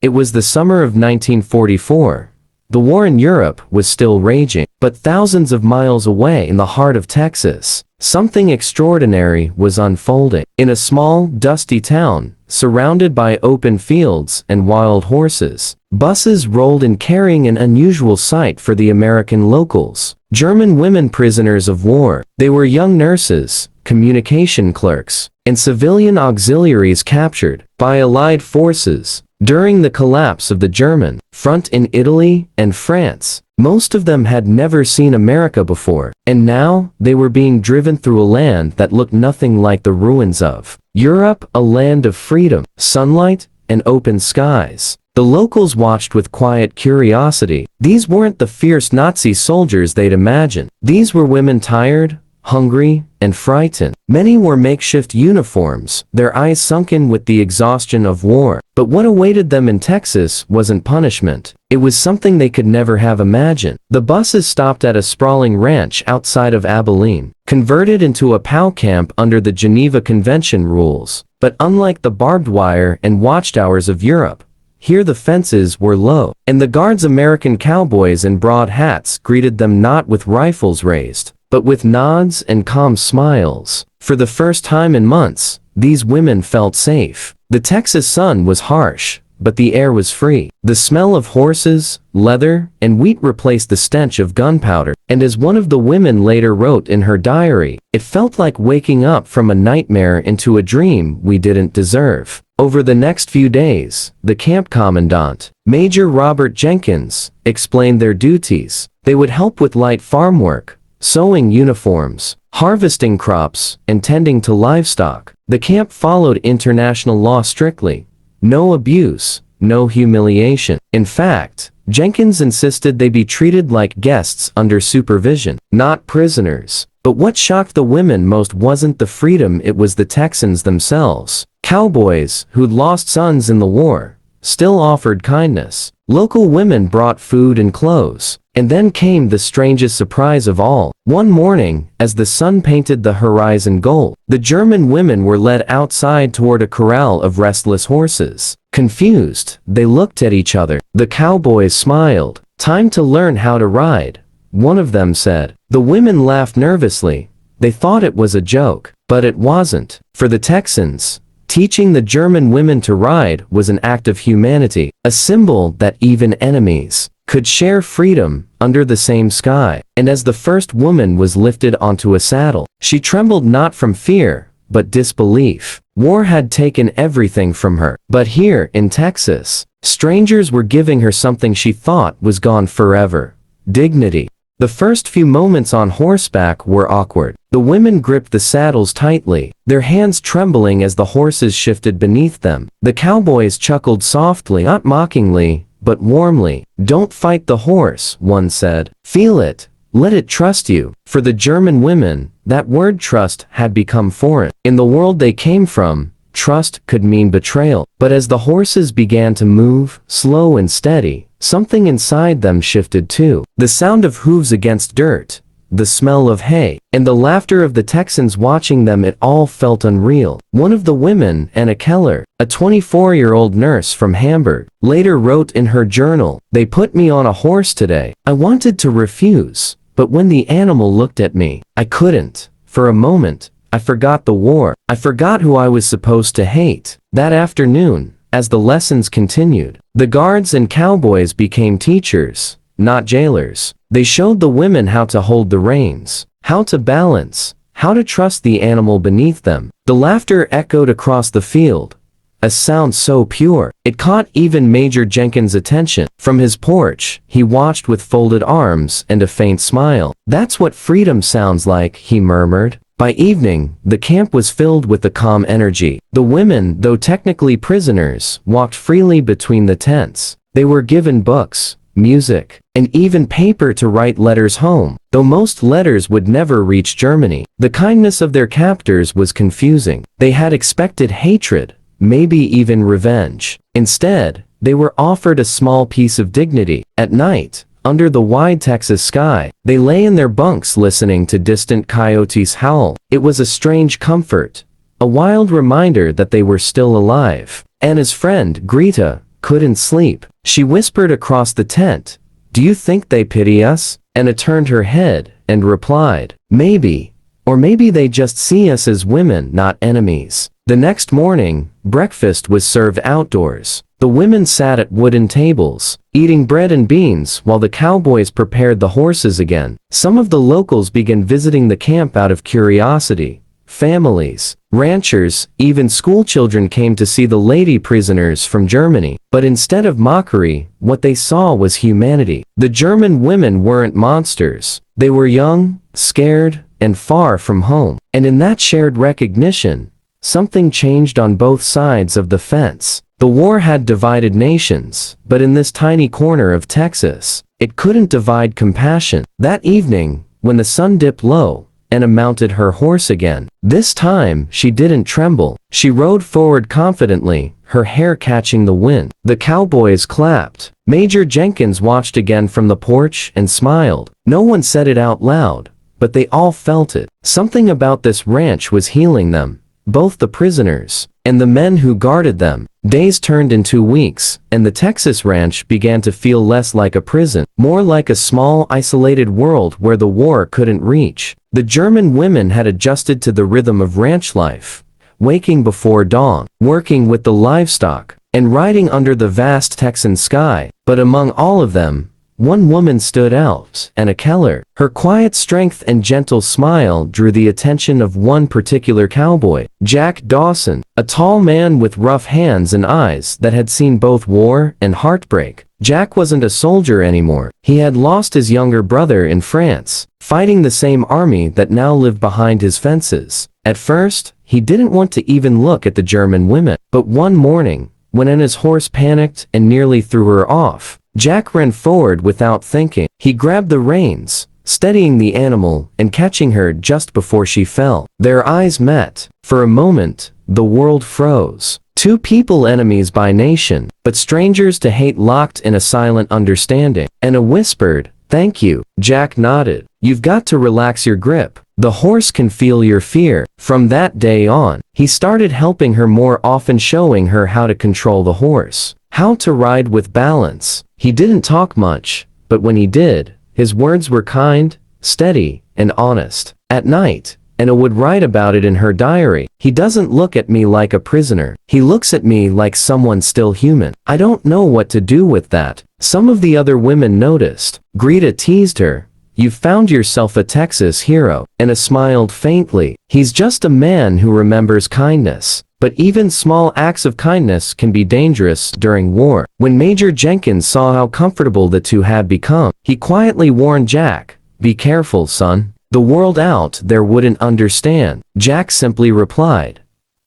It was the summer of 1944. The war in Europe was still raging, but thousands of miles away in the heart of Texas, something extraordinary was unfolding. In a small, dusty town, surrounded by open fields and wild horses, buses rolled in carrying an unusual sight for the American locals. German women prisoners of war. They were young nurses, communication clerks, and civilian auxiliaries captured by Allied forces during the collapse of the German front in Italy and France. Most of them had never seen America before, and now they were being driven through a land that looked nothing like the ruins of Europe, a land of freedom, sunlight, and open skies. The locals watched with quiet curiosity. These weren't the fierce Nazi soldiers they'd imagined. These were women tired, hungry, and frightened. Many wore makeshift uniforms, their eyes sunken with the exhaustion of war. But what awaited them in Texas wasn't punishment. It was something they could never have imagined. The buses stopped at a sprawling ranch outside of Abilene, converted into a POW camp under the Geneva Convention rules. But unlike the barbed wire and watchtowers of Europe, here the fences were low, and the guards' American cowboys in broad hats greeted them not with rifles raised, but with nods and calm smiles. For the first time in months, these women felt safe. The Texas sun was harsh, but the air was free. The smell of horses, leather, and wheat replaced the stench of gunpowder, and as one of the women later wrote in her diary, it felt like waking up from a nightmare into a dream we didn't deserve. Over the next few days, the camp commandant, Major Robert Jenkins, explained their duties. They would help with light farm work, sewing uniforms, harvesting crops, and tending to livestock. The camp followed international law strictly. No abuse, no humiliation. In fact, Jenkins insisted they be treated like guests under supervision, not prisoners. But what shocked the women most wasn't the freedom, it was the Texans themselves. Cowboys, who'd lost sons in the war, still offered kindness. Local women brought food and clothes. And then came the strangest surprise of all. One morning, as the sun painted the horizon gold, the German women were led outside toward a corral of restless horses. Confused, they looked at each other. The cowboys smiled. "Time to learn how to ride," one of them said. The women laughed nervously. They thought it was a joke, but it wasn't. For the Texans, teaching the German women to ride was an act of humanity, a symbol that even enemies could share freedom under the same sky. And as the first woman was lifted onto a saddle, she trembled not from fear, but disbelief. War had taken everything from her. But here, in Texas, strangers were giving her something she thought was gone forever: dignity. The first few moments on horseback were awkward. The women gripped the saddles tightly, their hands trembling as the horses shifted beneath them. The cowboys chuckled softly, not mockingly, but warmly. "Don't fight the horse," one said. "Feel it. Let it trust you." For the German women, that word trust had become foreign. In the world they came from, trust could mean betrayal. But as the horses began to move, slow and steady, something inside them shifted too. The sound of hooves against dirt, the smell of hay, and the laughter of the Texans watching them, it all felt unreal. One of the women, Anna Keller, a 24-year-old nurse from Hamburg, later wrote in her journal, "They put me on a horse today. I wanted to refuse, but when the animal looked at me, I couldn't. For a moment, I forgot the war. I forgot who I was supposed to hate." That afternoon, as the lessons continued, the guards and cowboys became teachers, not jailers. They showed the women how to hold the reins, how to balance, how to trust the animal beneath them. The laughter echoed across the field, a sound so pure, it caught even Major Jenkins' attention. From his porch, he watched with folded arms and a faint smile. "That's what freedom sounds like," he murmured. By evening, the camp was filled with a calm energy. The women, though technically prisoners, walked freely between the tents. They were given books, music, and even paper to write letters home, though most letters would never reach Germany. The kindness of their captors was confusing. They had expected hatred, maybe even revenge. Instead, they were offered a small piece of dignity. At night, under the wide Texas sky, they lay in their bunks listening to distant coyotes howl. It was a strange comfort, a wild reminder that they were still alive. Anna's friend, Greta, couldn't sleep. She whispered across the tent, "Do you think they pity us?" Anna turned her head and replied, "Maybe. Or maybe they just see us as women, not enemies." The next morning, breakfast was served outdoors. The women sat at wooden tables, eating bread and beans while the cowboys prepared the horses again. Some of the locals began visiting the camp out of curiosity. Families, ranchers, even schoolchildren came to see the lady prisoners from Germany. But instead of mockery, what they saw was humanity. The German women weren't monsters. They were young, scared, and far from home. And in that shared recognition, something changed on both sides of the fence. The war had divided nations, but in this tiny corner of Texas, it couldn't divide compassion. That evening, when the sun dipped low, Anna mounted her horse again. This time, she didn't tremble. She rode forward confidently, her hair catching the wind. The cowboys clapped. Major Jenkins watched again from the porch and smiled. No one said it out loud, but they all felt it. Something about this ranch was healing them, both the prisoners and the men who guarded them. Days turned into weeks, and the Texas ranch began to feel less like a prison, more like a small, isolated world where the war couldn't reach. The German women had adjusted to the rhythm of ranch life, waking before dawn, working with the livestock, and riding under the vast Texan sky. But among all of them, one woman stood out, Anna Keller. Her quiet strength and gentle smile drew the attention of one particular cowboy, Jack Dawson, a tall man with rough hands and eyes that had seen both war and heartbreak. Jack wasn't a soldier anymore. He had lost his younger brother in France, fighting the same army that now lived behind his fences. At first, he didn't want to even look at the German women. But one morning, when Anna's horse panicked and nearly threw her off, Jack ran forward without thinking. He grabbed the reins, steadying the animal and catching her just before she fell. Their eyes met. For a moment, the world froze. Two people enemies by nation, but strangers to hate locked in a silent understanding. Anna whispered, "Thank you." Jack nodded. "You've got to relax your grip. The horse can feel your fear." From that day on, he started helping her more often, showing her how to control the horse, how to ride with balance. He didn't talk much, but when he did, his words were kind, steady, and honest. At night, Anna would write about it in her diary. "He doesn't look at me like a prisoner. He looks at me like someone still human." I don't know what to do with that. Some of the other women noticed. Greta teased her, "You've found yourself a Texas hero." Anna smiled faintly. "He's just a man who remembers kindness." But even small acts of kindness can be dangerous during war. When Major Jenkins saw how comfortable the two had become, he quietly warned Jack, "Be careful, son. The world out there wouldn't understand." Jack simply replied,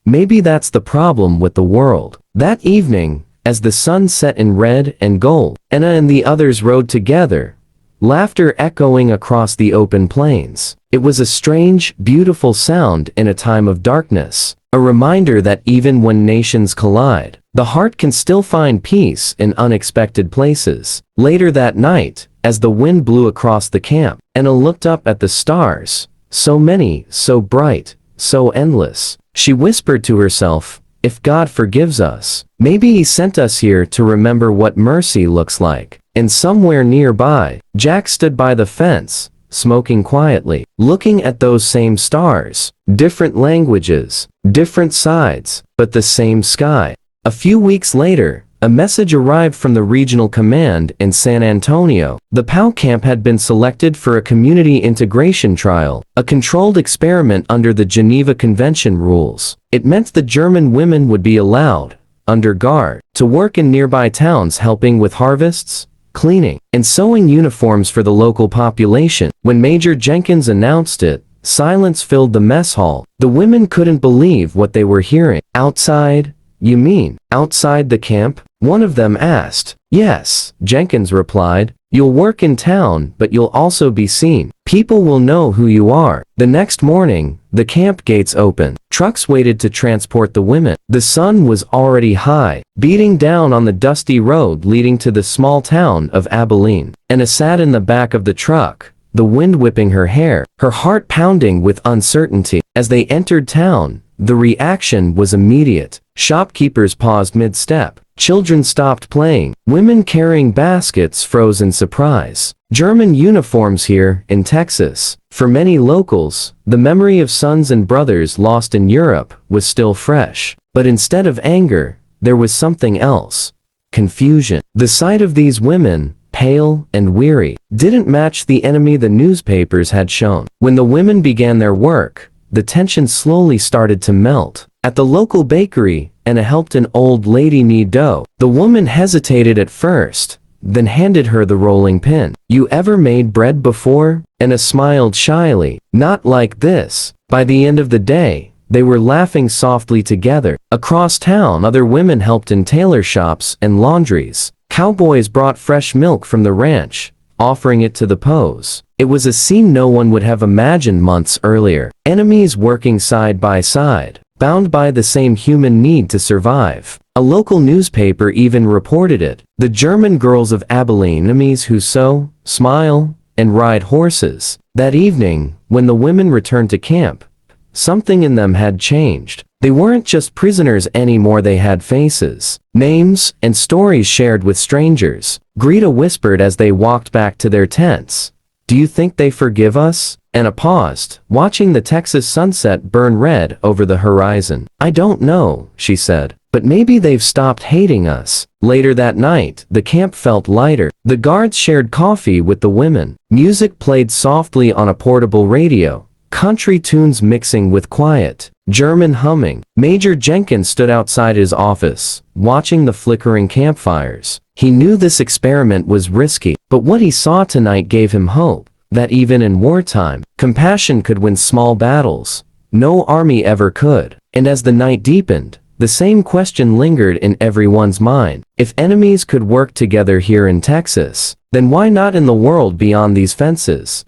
"Maybe that's the problem with the world." That evening, as the sun set in red and gold, Anna and the others rode together, laughter echoing across the open plains. It was a strange, beautiful sound in a time of darkness. A reminder that even when nations collide, the heart can still find peace in unexpected places. Later that night, as the wind blew across the camp, Anna looked up at the stars. So many, so bright, so endless. She whispered to herself, "If God forgives us, maybe He sent us here to remember what mercy looks like." And somewhere nearby, Jack stood by the fence, smoking quietly, looking at those same stars. Different languages, different sides, but the same sky. A few weeks later, a message arrived from the regional command in San Antonio. The POW camp had been selected for a community integration trial, a controlled experiment under the Geneva Convention rules. It meant the German women would be allowed, under guard, to work in nearby towns helping with harvests, cleaning, and sewing uniforms for the local population. When Major Jenkins announced it, silence filled the mess hall. The women couldn't believe what they were hearing. "Outside? You mean, outside the camp?" one of them asked. "Yes," Jenkins replied. "You'll work in town, but you'll also be seen. People will know who you are." The next morning, the camp gates opened. Trucks waited to transport the women. The sun was already high, beating down on the dusty road leading to the small town of Abilene. Anna sat in the back of the truck, the wind whipping her hair, her heart pounding with uncertainty. As they entered town, the reaction was immediate. Shopkeepers paused mid-step. Children stopped playing. Women carrying baskets froze in surprise. German uniforms here in Texas. For many locals, the memory of sons and brothers lost in Europe was still fresh. But instead of anger, there was something else. Confusion. The sight of these women, pale and weary, didn't match the enemy the newspapers had shown. When the women began their work, the tension slowly started to melt. At the local bakery, Anna helped an old lady knead dough. The woman hesitated at first, then handed her the rolling pin. "You ever made bread before?" Anna smiled shyly. "Not like this." By the end of the day, they were laughing softly together. Across town, other women helped in tailor shops and laundries. Cowboys brought fresh milk from the ranch, offering it to the POWs. It was a scene no one would have imagined months earlier. Enemies working side by side, bound by the same human need to survive. A local newspaper even reported it. The German girls of Abilene, enemies who sew, smile, and ride horses. That evening, when the women returned to camp, something in them had changed. They weren't just prisoners anymore, they had faces, names, and stories shared with strangers. Greta whispered as they walked back to their tents. "Do you think they forgive us?" Anna paused, watching the Texas sunset burn red over the horizon. "I don't know," she said, "but maybe they've stopped hating us." Later that night, the camp felt lighter. The guards shared coffee with the women. Music played softly on a portable radio. Country tunes mixing with quiet German humming. Major Jenkins stood outside his office, watching the flickering campfires. He knew this experiment was risky, but what he saw tonight gave him hope that even in wartime, compassion could win small battles. No army ever could. And as the night deepened, the same question lingered in everyone's mind. If enemies could work together here in Texas, then why not in the world beyond these fences?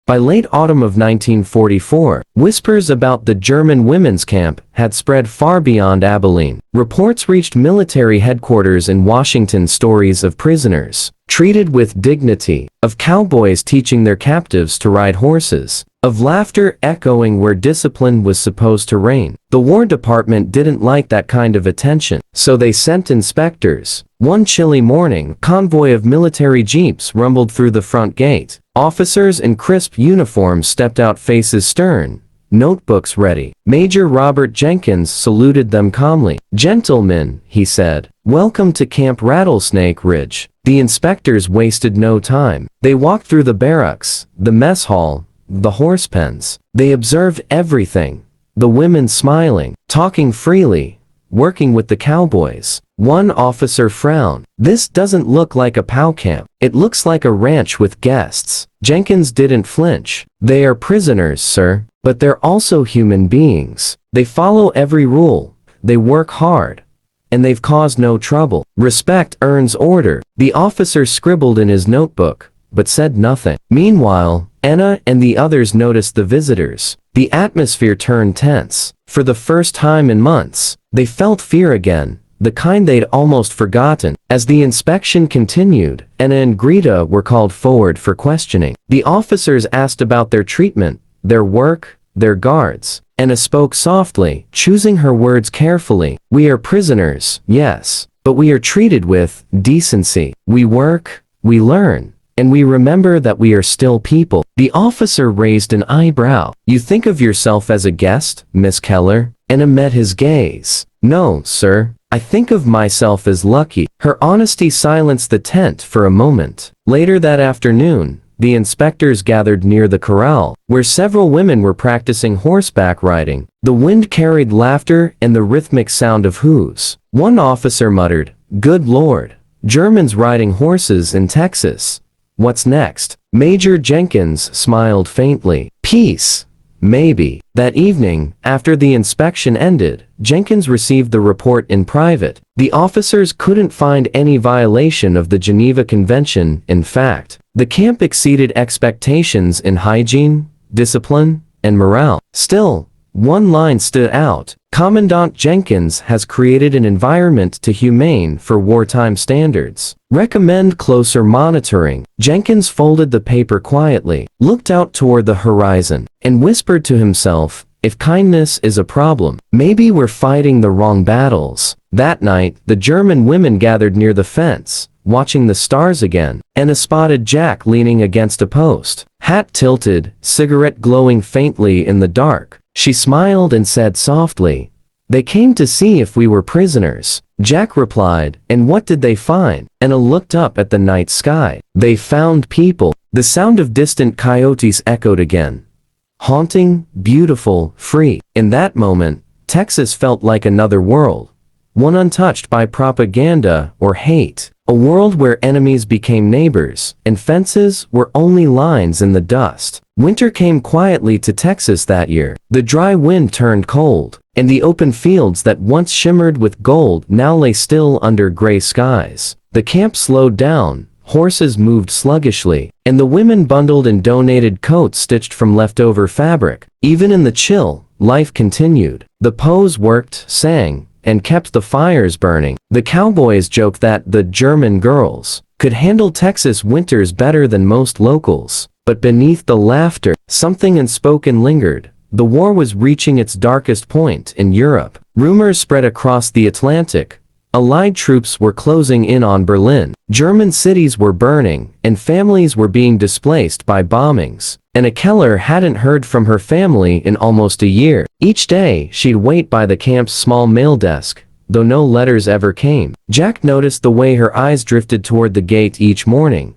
By late autumn of 1944, whispers about the German women's camp had spread far beyond Abilene. Reports reached military headquarters in Washington, stories of prisoners treated with dignity, of cowboys teaching their captives to ride horses, of laughter echoing where discipline was supposed to reign. The War Department didn't like that kind of attention, so they sent inspectors. One chilly morning, a convoy of military jeeps rumbled through the front gate. Officers in crisp uniforms stepped out, faces stern, notebooks ready. Major Robert Jenkins saluted them calmly. "Gentlemen," he said, "welcome to Camp Rattlesnake Ridge." The inspectors wasted no time. They walked through the barracks, the mess hall, the horse pens. They observed everything. The women smiling, talking freely, working with the cowboys. One officer frowned. "This doesn't look like a POW camp. It looks like a ranch with guests." Jenkins didn't flinch. "They are prisoners, sir, but they're also human beings. They follow every rule. They work hard. And they've caused no trouble. Respect earns order." The officer scribbled in his notebook, but said nothing. Meanwhile, Anna and the others noticed the visitors. The atmosphere turned tense. For the first time in months, they felt fear again, the kind they'd almost forgotten. As the inspection continued, Anna and Greta were called forward for questioning. The officers asked about their treatment, their work, their guards. Anna spoke softly, choosing her words carefully. "We are prisoners, yes, but we are treated with decency. We work, we learn, and we remember that we are still people." The officer raised an eyebrow. "You think of yourself as a guest, Miss Keller?" Anna met his gaze. "No, sir. I think of myself as lucky." Her honesty silenced the tent for a moment. Later that afternoon, the inspectors gathered near the corral, where several women were practicing horseback riding. The wind carried laughter and the rhythmic sound of hooves. One officer muttered, "Good Lord, Germans riding horses in Texas. What's next?" Major Jenkins smiled faintly. "Peace. Maybe." That evening, after the inspection ended, Jenkins received the report in private. The officers couldn't find any violation of the Geneva Convention. In fact, the camp exceeded expectations in hygiene, discipline, and morale. Still, one line stood out. Commandant Jenkins has created an environment too humane for wartime standards. Recommend closer monitoring. Jenkins folded the paper quietly, looked out toward the horizon, and whispered to himself, "If kindness is a problem, maybe we're fighting the wrong battles." That night, the German women gathered near the fence, watching the stars again. Anna spotted Jack leaning against a post, hat tilted, cigarette glowing faintly in the dark. She smiled and said softly, "They came to see if we were prisoners." Jack replied, "And what did they find?" Anna looked up at the night sky. "They found people." The sound of distant coyotes echoed again. Haunting, beautiful, free. In that moment, Texas felt like another world. One untouched by propaganda or hate. A world where enemies became neighbors, and fences were only lines in the dust. Winter came quietly to Texas that year. The dry wind turned cold, and the open fields that once shimmered with gold now lay still under gray skies. The camp slowed down, horses moved sluggishly, and the women bundled in donated coats stitched from leftover fabric. Even in the chill, life continued. The POWs worked, sang, and kept the fires burning. The Cowboys joked that the German girls could handle Texas winters better than most locals. But beneath the laughter, something unspoken lingered. The war was reaching its darkest point in Europe. Rumors spread across the Atlantic. Allied troops were closing in on Berlin. German cities were burning, and families were being displaced by bombings. Anna Keller hadn't heard from her family in almost a year. Each day, she'd wait by the camp's small mail desk, though no letters ever came. Jack noticed the way her eyes drifted toward the gate each morning.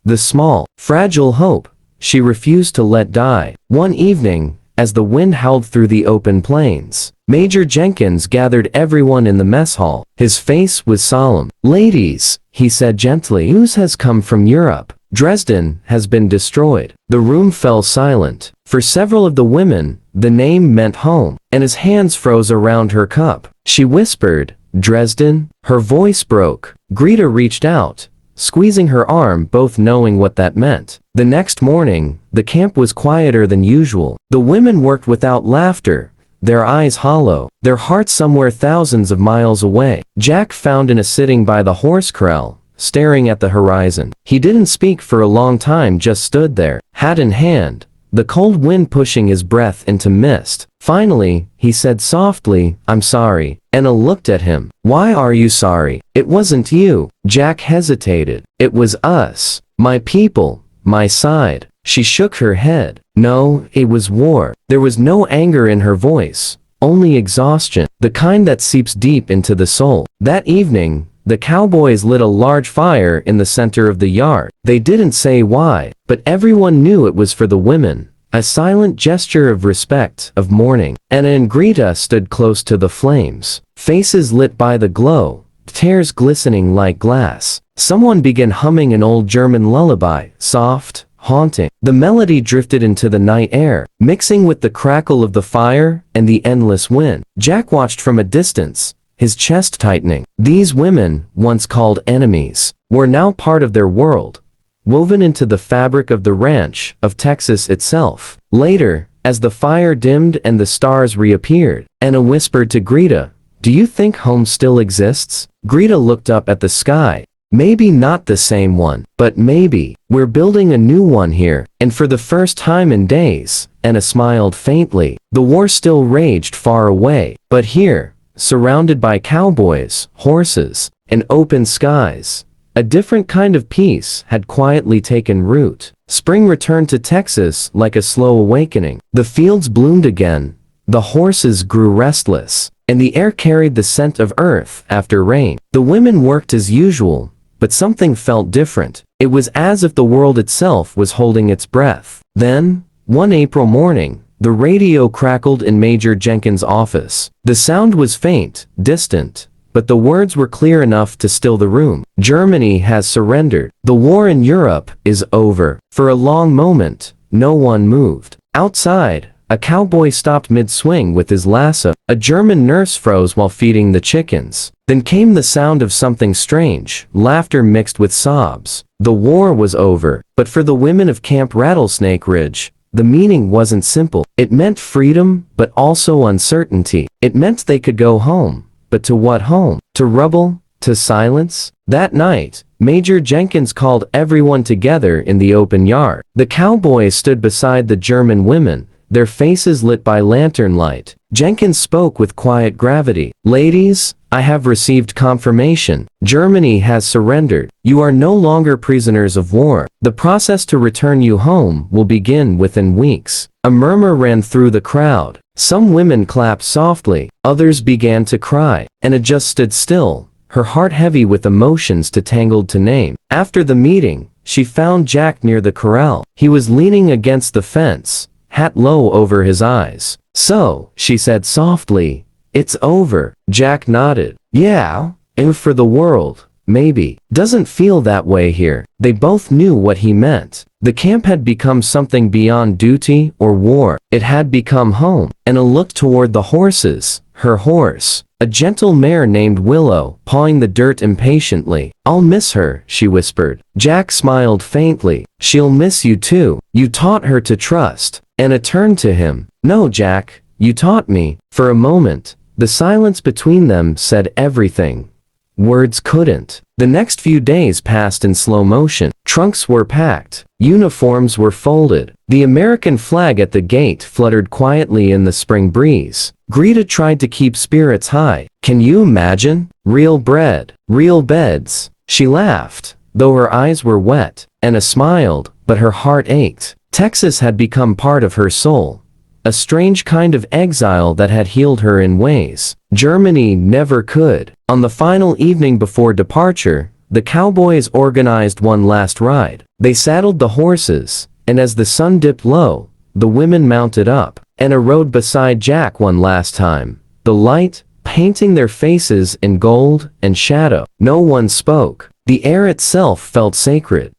The small, fragile hope she refused to let die. One evening, as the wind howled through the open plains, Major Jenkins gathered everyone in the mess hall. His face was solemn. "Ladies," he said gently, "news has come from Europe. Dresden has been destroyed." The room fell silent. For several of the women, the name meant home, and his hands froze around her cup. She whispered, "Dresden?" Her voice broke. Greta reached out, squeezing her arm, both knowing what that meant. The next morning, the camp was quieter than usual. The women worked without laughter, their eyes hollow, their hearts somewhere thousands of miles away. Jack found Anna sitting by the horse corral, staring at the horizon. He didn't speak for a long time, just stood there, hat in hand, the cold wind pushing his breath into mist. Finally, he said softly, "I'm sorry." Anna looked at him. "Why are you sorry?" "It wasn't you." Jack hesitated. "It was us. My people. My side." She shook her head. "No, it was war." There was no anger in her voice, only exhaustion, the kind that seeps deep into the soul. That evening, the Cowboys lit a large fire in the center of the yard. They didn't say why, but everyone knew it was for the women. A silent gesture of respect, of mourning. Anna and Greta stood close to the flames, faces lit by the glow, tears glistening like glass. Someone began humming an old German lullaby, soft, haunting. The melody drifted into the night air, mixing with the crackle of the fire and the endless wind. Jack watched from a distance, his chest tightening. These women, once called enemies, were now part of their world, woven into the fabric of the ranch, of Texas itself. Later, as the fire dimmed and the stars reappeared, Anna whispered to Greta, "Do you think home still exists?" Greta looked up at the sky. "Maybe not the same one, but maybe. We're building a new one here." And for the first time in days, Anna smiled faintly. The war still raged far away, but here, surrounded by cowboys, horses, and open skies, a different kind of peace had quietly taken root. Spring returned to Texas like a slow awakening. The fields bloomed again, the horses grew restless, and the air carried the scent of earth after rain. The women worked as usual, but something felt different. It was as if the world itself was holding its breath. Then, one April morning, the radio crackled in Major Jenkins' office. The sound was faint, distant, but the words were clear enough to still the room. "Germany has surrendered. The war in Europe is over." For a long moment, no one moved. Outside, a cowboy stopped mid-swing with his lasso. A German nurse froze while feeding the chickens. Then came the sound of something strange, laughter mixed with sobs. The war was over, but for the women of Camp Rattlesnake Ridge, the meaning wasn't simple. It meant freedom, but also uncertainty. It meant they could go home, but to what home? To rubble? To silence? That night, Major Jenkins called everyone together in the open yard. The cowboys stood beside the German women, their faces lit by lantern light. Jenkins spoke with quiet gravity. "Ladies, I have received confirmation. Germany has surrendered. You are no longer prisoners of war. The process to return you home will begin within weeks. A murmur ran through the crowd. Some women clapped softly, others began to cry. Anna just stood still, her heart heavy with emotions too tangled to name. After the meeting, she found Jack near the corral. He was leaning against the fence, hat low over his eyes. "So," she said softly, "it's over." Jack nodded. "Yeah, and for the world, maybe. Doesn't feel that way here." They both knew what he meant. The camp had become something beyond duty or war. It had become home. Anna looked toward the horses, her horse, a gentle mare named Willow, pawing the dirt impatiently. "I'll miss her," she whispered. Jack smiled faintly. "She'll miss you too. You taught her to trust." Anna turned to him. "No, Jack, you taught me." For a moment, the silence between them said everything. Words couldn't. The next few days passed in slow motion. Trunks were packed. Uniforms were folded. The American flag at the gate fluttered quietly in the spring breeze. Greta tried to keep spirits high. "Can you imagine? Real bread, real beds." She laughed, though her eyes were wet. Anna smiled, but her heart ached. Texas had become part of her soul. A strange kind of exile that had healed her in ways Germany never could. On the final evening before departure, the Cowboys organized one last ride. They saddled the horses, and as the sun dipped low, the women mounted up. Anna rode beside Jack one last time, the light painting their faces in gold and shadow. No one spoke. The air itself felt sacred.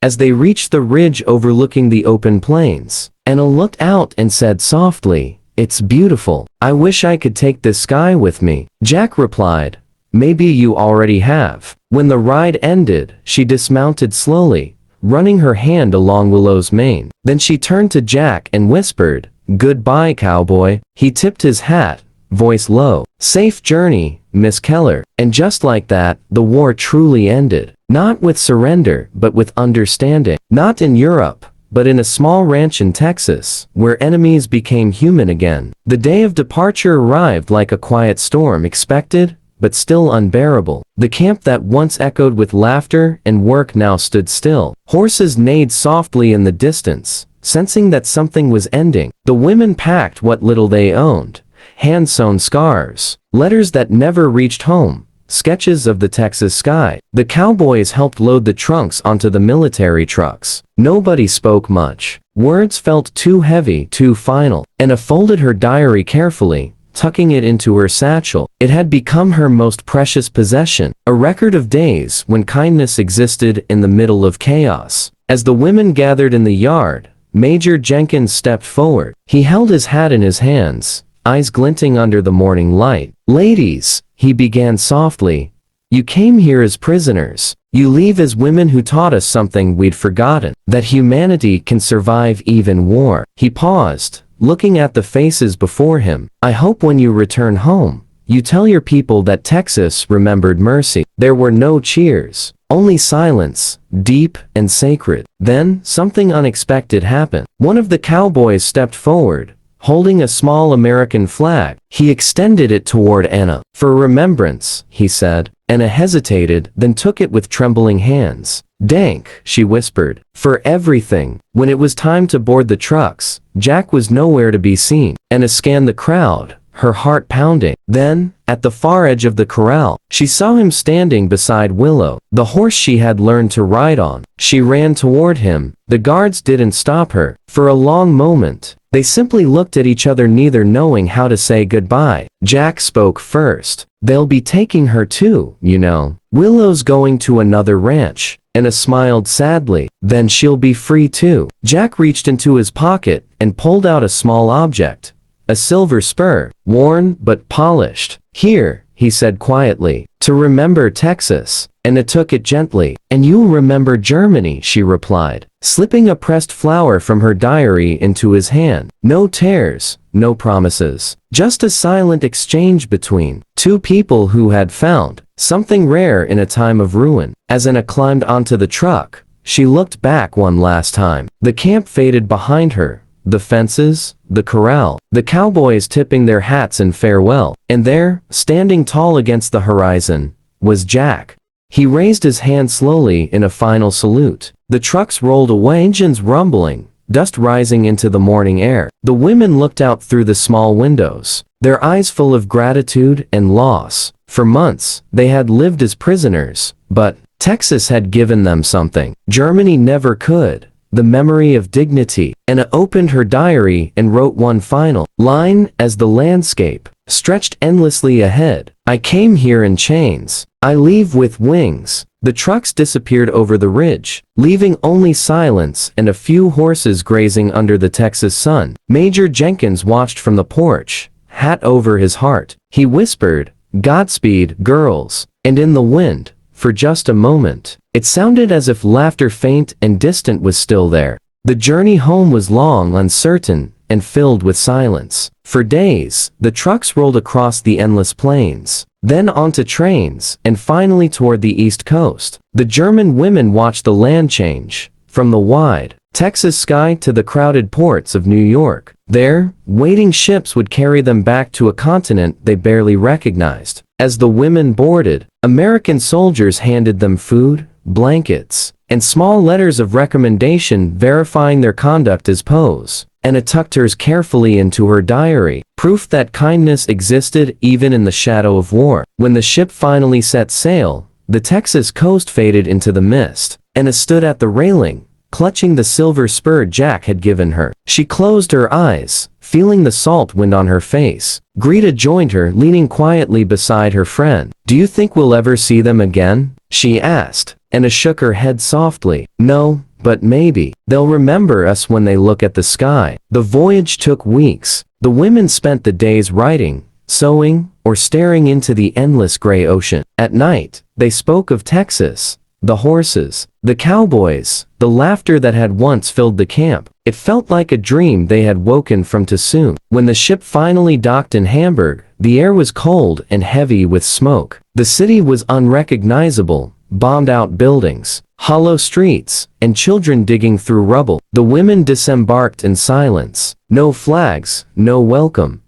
As they reached the ridge overlooking the open plains, Anna looked out and said softly, "It's beautiful. I wish I could take this sky with me." Jack replied, "Maybe you already have." When the ride ended, she dismounted slowly, running her hand along Willow's mane. Then she turned to Jack and whispered, "Goodbye, cowboy." He tipped his hat, voice low. "Safe journey, Miss Keller." And just like that, the war truly ended. Not with surrender, but with understanding. Not in Europe, but in a small ranch in Texas, where enemies became human again. The day of departure arrived like a quiet storm, expected, but still unbearable. The camp that once echoed with laughter and work now stood still. Horses neighed softly in the distance, sensing that something was ending. The women packed what little they owned. Hand-sewn scarves, letters that never reached home, sketches of the Texas sky. The Cowboys helped load the trunks onto the military trucks. Nobody spoke much. Words felt too heavy, too final. Anna folded her diary carefully, tucking it into her satchel. It had become her most precious possession, a record of days when kindness existed in the middle of chaos. As the women gathered in the yard, Major Jenkins stepped forward. He held his hat in his hands, eyes glinting under the morning light. "Ladies," he began softly, "you came here as prisoners. You leave as women who taught us something we'd forgotten, that humanity can survive even war." He paused, looking at the faces before him. "I hope when you return home, you tell your people that Texas remembered mercy." There were no cheers, only silence, deep and sacred. Then, something unexpected happened. One of the cowboys stepped forward, holding a small American flag. He extended it toward Anna. "For remembrance," he said. Anna hesitated, then took it with trembling hands. "Dank," she whispered. "For everything." When it was time to board the trucks, Jack was nowhere to be seen. Anna scanned the crowd, her heart pounding. Then, at the far edge of the corral, she saw him standing beside Willow, the horse she had learned to ride on. She ran toward him. The guards didn't stop her. For a long moment, they simply looked at each other, neither knowing how to say goodbye. Jack spoke first. "They'll be taking her too, you know. Willow's going to another ranch." Anna smiled sadly. "Then she'll be free too." Jack reached into his pocket and pulled out a small object. A silver spur, worn but polished. "Here," he said quietly, "to remember Texas." Anna took it gently. "And you'll remember Germany," she replied, slipping a pressed flower from her diary into his hand. No tears, no promises, just a silent exchange between two people who had found something rare in a time of ruin. As Anna climbed onto the truck, she looked back one last time. The camp faded behind her, the fences, the corral, the cowboys tipping their hats in farewell. And there, standing tall against the horizon, was Jack. He raised his hand slowly in a final salute. The trucks rolled away, engines rumbling, dust rising into the morning air. The women looked out through the small windows, their eyes full of gratitude and loss. For months, they had lived as prisoners, but Texas had given them something Germany never could, the memory of dignity. Anna opened her diary and wrote one final line as the landscape stretched endlessly ahead. I came here in chains. I leave with wings. The trucks disappeared over the ridge, leaving only silence and a few horses grazing under the Texas sun. Major Jenkins watched from the porch, hat over his heart. He whispered, "Godspeed, girls." And in the wind, for just a moment, it sounded as if laughter faint and distant was still there. The journey home was long, uncertain, and filled with silence. For days, the trucks rolled across the endless plains, then onto trains, and finally toward the East Coast. The German women watched the land change, from the wide Texas sky to the crowded ports of New York. There, waiting ships would carry them back to a continent they barely recognized. As the women boarded, American soldiers handed them food, blankets, and small letters of recommendation verifying their conduct as POWs. Anna tucked hers carefully into her diary, proof that kindness existed even in the shadow of war. When the ship finally set sail, the Texas coast faded into the mist. Anna stood at the railing, clutching the silver spur Jack had given her. She closed her eyes, feeling the salt wind on her face. Greta joined her, leaning quietly beside her friend. "Do you think we'll ever see them again?" she asked. Anna shook her head softly. "No, but maybe. They'll remember us when they look at the sky." The voyage took weeks. The women spent the days writing, sewing, or staring into the endless gray ocean. At night, they spoke of Texas, the horses, the cowboys, the laughter that had once filled the camp. It felt like a dream they had woken from too soon. When the ship finally docked in Hamburg, the air was cold and heavy with smoke. The city was unrecognizable, bombed-out buildings, hollow streets, and children digging through rubble. The women disembarked in silence. No flags, no welcome.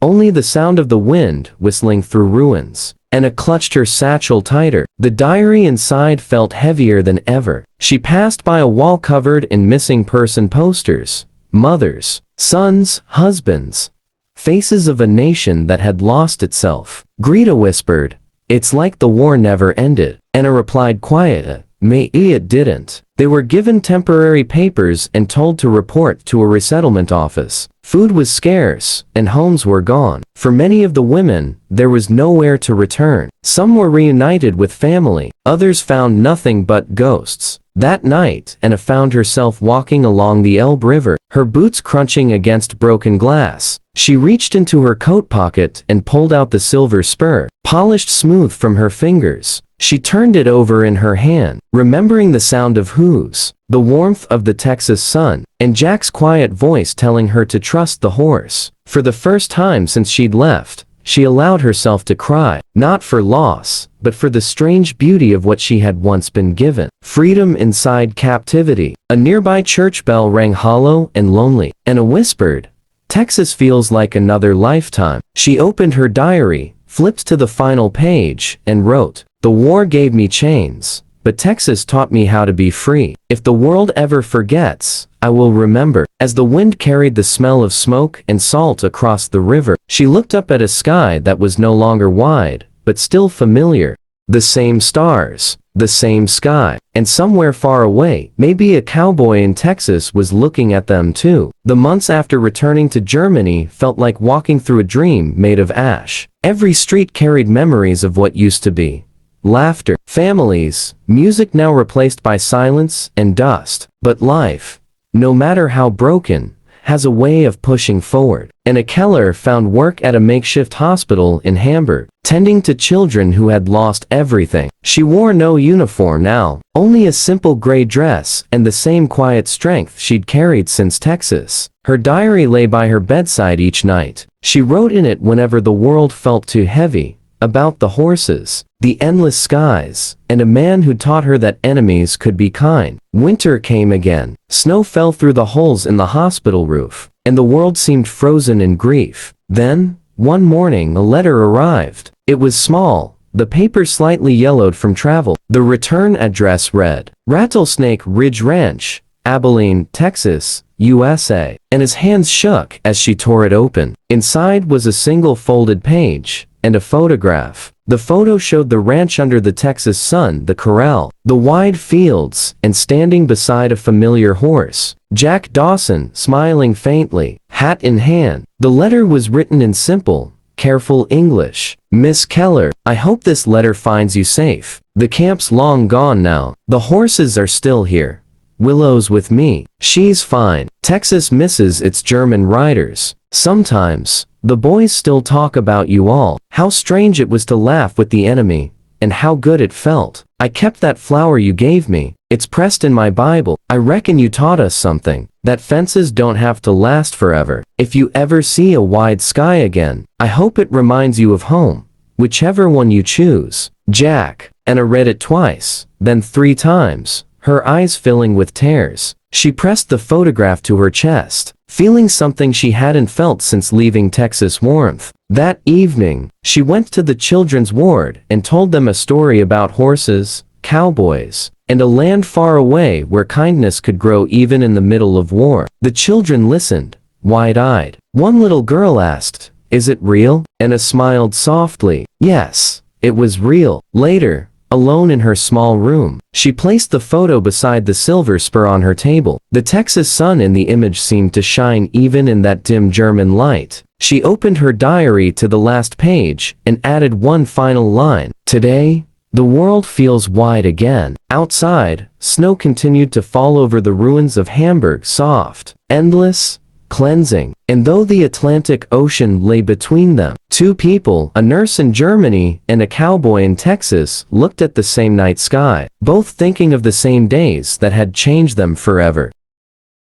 Only the sound of the wind whistling through ruins. Anna clutched her satchel tighter. The diary inside felt heavier than ever. She passed by a wall covered in missing person posters. Mothers, sons, husbands. Faces of a nation that had lost itself. Greta whispered, "It's like the war never ended." Anna replied quietly, "Maybe it didn't." They were given temporary papers and told to report to a resettlement office. Food was scarce, and homes were gone. For many of the women, there was nowhere to return. Some were reunited with family, others found nothing but ghosts. That night, Anna found herself walking along the Elbe River, her boots crunching against broken glass. She reached into her coat pocket and pulled out the silver spur, polished smooth from her fingers. She turned it over in her hand, remembering the sound of hooves, the warmth of the Texas sun, and Jack's quiet voice telling her to trust the horse. For the first time since she'd left, she allowed herself to cry, not for loss, but for the strange beauty of what she had once been given. Freedom inside captivity. A nearby church bell rang hollow and lonely. Anna whispered, "Texas feels like another lifetime." She opened her diary, flipped to the final page, and wrote, "The war gave me chains, but Texas taught me how to be free. If the world ever forgets, I will remember." As the wind carried the smell of smoke and salt across the river, she looked up at a sky that was no longer wide, but still familiar. The same stars, the same sky, and somewhere far away, maybe a cowboy in Texas was looking at them too. The months after returning to Germany felt like walking through a dream made of ash. Every street carried memories of what used to be. Laughter, families, music now replaced by silence and dust. But life, no matter how broken, has a way of pushing forward. Anna Keller found work at a makeshift hospital in Hamburg, tending to children who had lost everything. She wore no uniform now, only a simple gray dress and the same quiet strength she'd carried since Texas. Her diary lay by her bedside each night. She wrote in it whenever the world felt too heavy, about the horses, the endless skies, and a man who taught her that enemies could be kind. Winter came again. Snow fell through the holes in the hospital roof, and the world seemed frozen in grief. Then, one morning a letter arrived. It was small, the paper slightly yellowed from travel. The return address read, Rattlesnake Ridge Ranch, Abilene, Texas, USA, and his hands shook as she tore it open. Inside was a single folded page and a photograph. The photo showed the ranch under the Texas sun, the corral, the wide fields, and standing beside a familiar horse, Jack Dawson, smiling faintly, hat in hand. The letter was written in simple, careful English. Miss Keller, I hope this letter finds you safe. The camp's long gone now. The horses are still here. Willow's with me. She's fine. Texas misses its German riders. Sometimes, the boys still talk about you all. How strange it was to laugh with the enemy, and how good it felt. I kept that flower you gave me. It's pressed in my Bible. I reckon you taught us something, that fences don't have to last forever. If you ever see a wide sky again, I hope it reminds you of home, whichever one you choose. Jack. Anna read it twice, then 3 times, her eyes filling with tears. She pressed the photograph to her chest, feeling something she hadn't felt since leaving Texas warmth. That evening, she went to the children's ward and told them a story about horses, cowboys, and a land far away where kindness could grow even in the middle of war. The children listened, wide-eyed. One little girl asked, "Is it real?" Anna smiled softly. Yes, it was real. Later, alone in her small room, she placed the photo beside the silver spur on her table. The Texas sun in the image seemed to shine even in that dim German light. She opened her diary to the last page and added one final line. Today, the world feels wide again. Outside, snow continued to fall over the ruins of Hamburg, soft, endless, cleansing. And though the Atlantic Ocean lay between them, 2 people, a nurse in Germany and a cowboy in Texas, looked at the same night sky, both thinking of the same days that had changed them forever.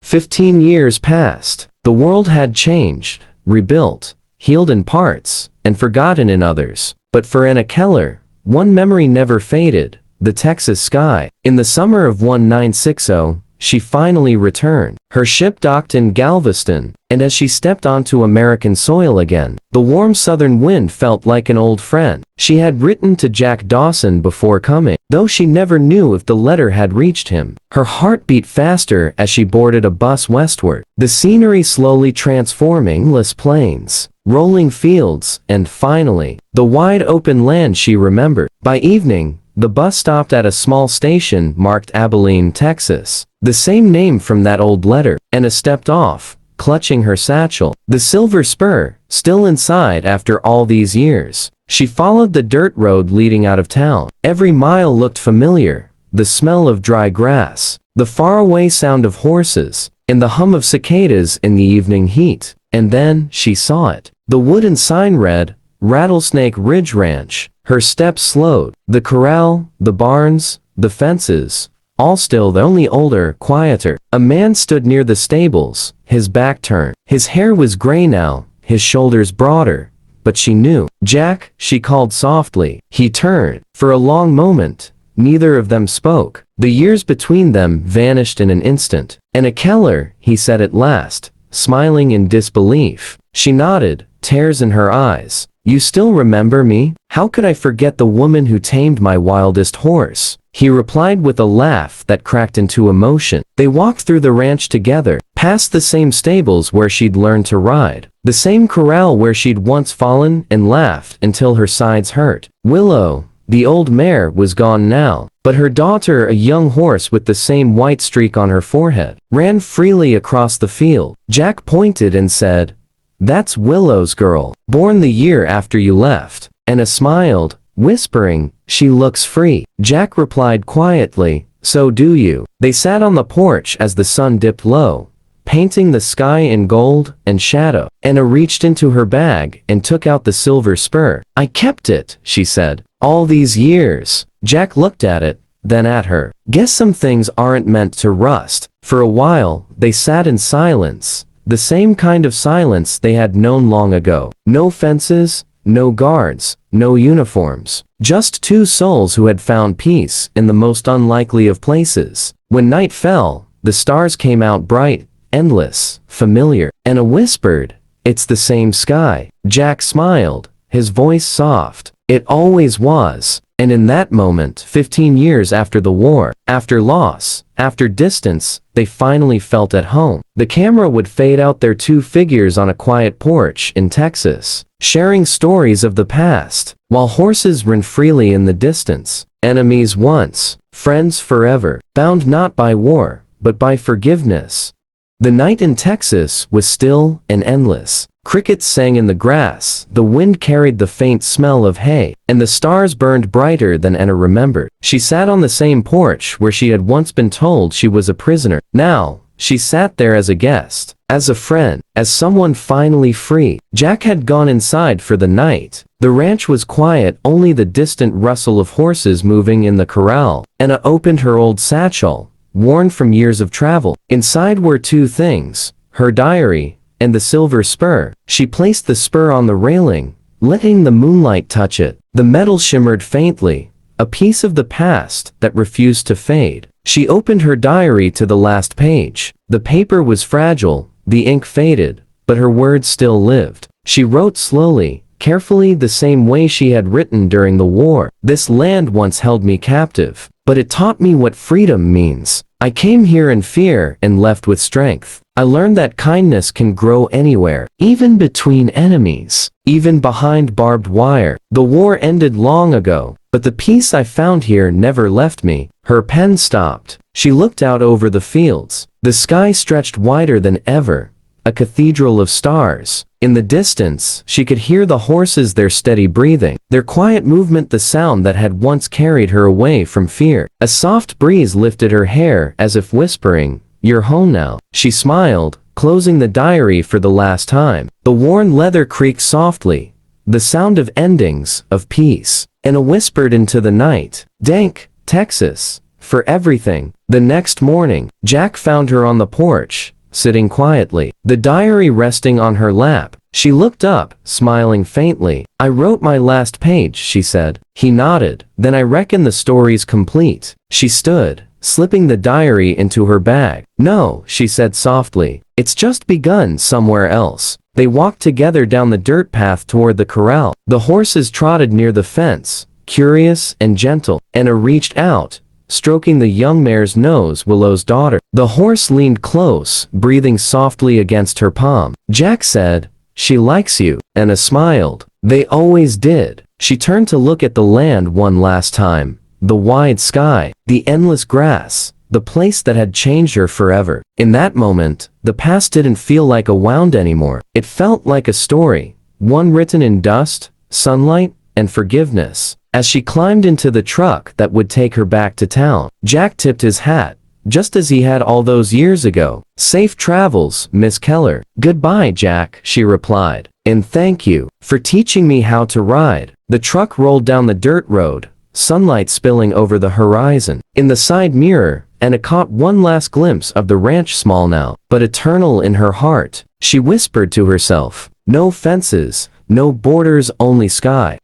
15 years passed. The world had changed, rebuilt, healed in parts, and forgotten in others. But for Anna Keller, one memory never faded, the Texas sky. In the summer of 1960, she finally returned. Her ship docked in Galveston, and as she stepped onto American soil again, the warm southern wind felt like an old friend. She had written to Jack Dawson before coming, though she never knew if the letter had reached him. Her heart beat faster as she boarded a bus westward, the scenery slowly transforming, endless plains, rolling fields, and finally, the wide open land she remembered. By evening, the bus stopped at a small station marked Abilene, Texas, the same name from that old letter. Anna stepped off, clutching her satchel, the silver spur still inside after all these years. She followed the dirt road leading out of town. Every mile looked familiar, the smell of dry grass, the faraway sound of horses, and the hum of cicadas in the evening heat. And then she saw it. The wooden sign read, Rattlesnake Ridge Ranch. Her steps slowed. The corral, the barns, the fences, all still, only older, quieter. A man stood near the stables, his back turned. His hair was gray now, his shoulders broader, but she knew. Jack, she called softly. He turned. For a long moment, neither of them spoke. The years between them vanished in an instant. Anna Keller, he said at last, smiling in disbelief. She nodded, tears in her eyes. You still remember me? How could I forget the woman who tamed my wildest horse? He replied with a laugh that cracked into emotion. They walked through the ranch together, past the same stables where she'd learned to ride, the same corral where she'd once fallen and laughed until her sides hurt. Willow, the old mare, was gone now, but her daughter, a young horse with the same white streak on her forehead, ran freely across the field. Jack pointed and said, "That's Willow's girl, born the year after you left." Anna smiled, whispering, "She looks free." Jack replied quietly, "So do you." They sat on the porch as the sun dipped low, painting the sky in gold and shadow. Anna reached into her bag and took out the silver spur. "I kept it," she said, "all these years." Jack looked at it, then at her. "Guess some things aren't meant to rust." For a while, they sat in silence, the same kind of silence they had known long ago. No fences, no guards, no uniforms. Just two souls who had found peace in the most unlikely of places. When night fell, the stars came out bright, endless, familiar. Anna whispered, "It's the same sky." Jack smiled, his voice soft. "It always was." And in that moment, 15 years after the war, after loss, after distance, they finally felt at home. The camera would fade out their two figures on a quiet porch in Texas, sharing stories of the past, while horses ran freely in the distance. Enemies once, friends forever, bound not by war, but by forgiveness. The night in Texas was still and endless. Crickets sang in the grass, the wind carried the faint smell of hay, and the stars burned brighter than Anna remembered. She sat on the same porch where she had once been told she was a prisoner. Now, she sat there as a guest, as a friend, as someone finally free. Jack had gone inside for the night. The ranch was quiet, only the distant rustle of horses moving in the corral. Anna opened her old satchel, worn from years of travel. Inside were two things, her diary and the silver spur. She placed the spur on the railing, letting the moonlight touch it. The metal shimmered faintly, a piece of the past that refused to fade. She opened her diary to the last page. The paper was fragile, the ink faded, but her words still lived. She wrote slowly, carefully, the same way she had written during the war. "This land once held me captive, but it taught me what freedom means. I came here in fear and left with strength. I learned that kindness can grow anywhere, even between enemies, even behind barbed wire. The war ended long ago, but the peace I found here never left me." Her pen stopped. She looked out over the fields. The sky stretched wider than ever, a cathedral of stars. In the distance, she could hear the horses, their steady breathing, their quiet movement, the sound that had once carried her away from fear. A soft breeze lifted her hair as if whispering, "You're home now." She smiled, closing the diary for the last time. The worn leather creaked softly, the sound of endings, of peace. Anna whispered into the night, "Dank, Texas, for everything." The next morning, Jack found her on the porch, sitting quietly, the diary resting on her lap. She looked up, smiling faintly. "I wrote my last page," she said. He nodded. "Then I reckon the story's complete." She stood, slipping the diary into her bag. "No," she said softly. "It's just begun somewhere else." They walked together down the dirt path toward the corral. The horses trotted near the fence, curious and gentle. Anna reached out, stroking the young mare's nose, Willow's daughter. The horse leaned close, breathing softly against her palm. Jack said, "She likes you." Anna smiled. They always did. She turned to look at the land one last time. The wide sky, the endless grass, the place that had changed her forever. In that moment, the past didn't feel like a wound anymore. It felt like a story, one written in dust, sunlight, and forgiveness. As she climbed into the truck that would take her back to town, Jack tipped his hat, just as he had all those years ago. "Safe travels, Miss Keller." "Goodbye, Jack," she replied. "And thank you for teaching me how to ride." The truck rolled down the dirt road, sunlight spilling over the horizon. In the side mirror, Anna caught one last glimpse of the ranch, small now, but eternal in her heart. She whispered to herself, "No fences, no borders, only sky."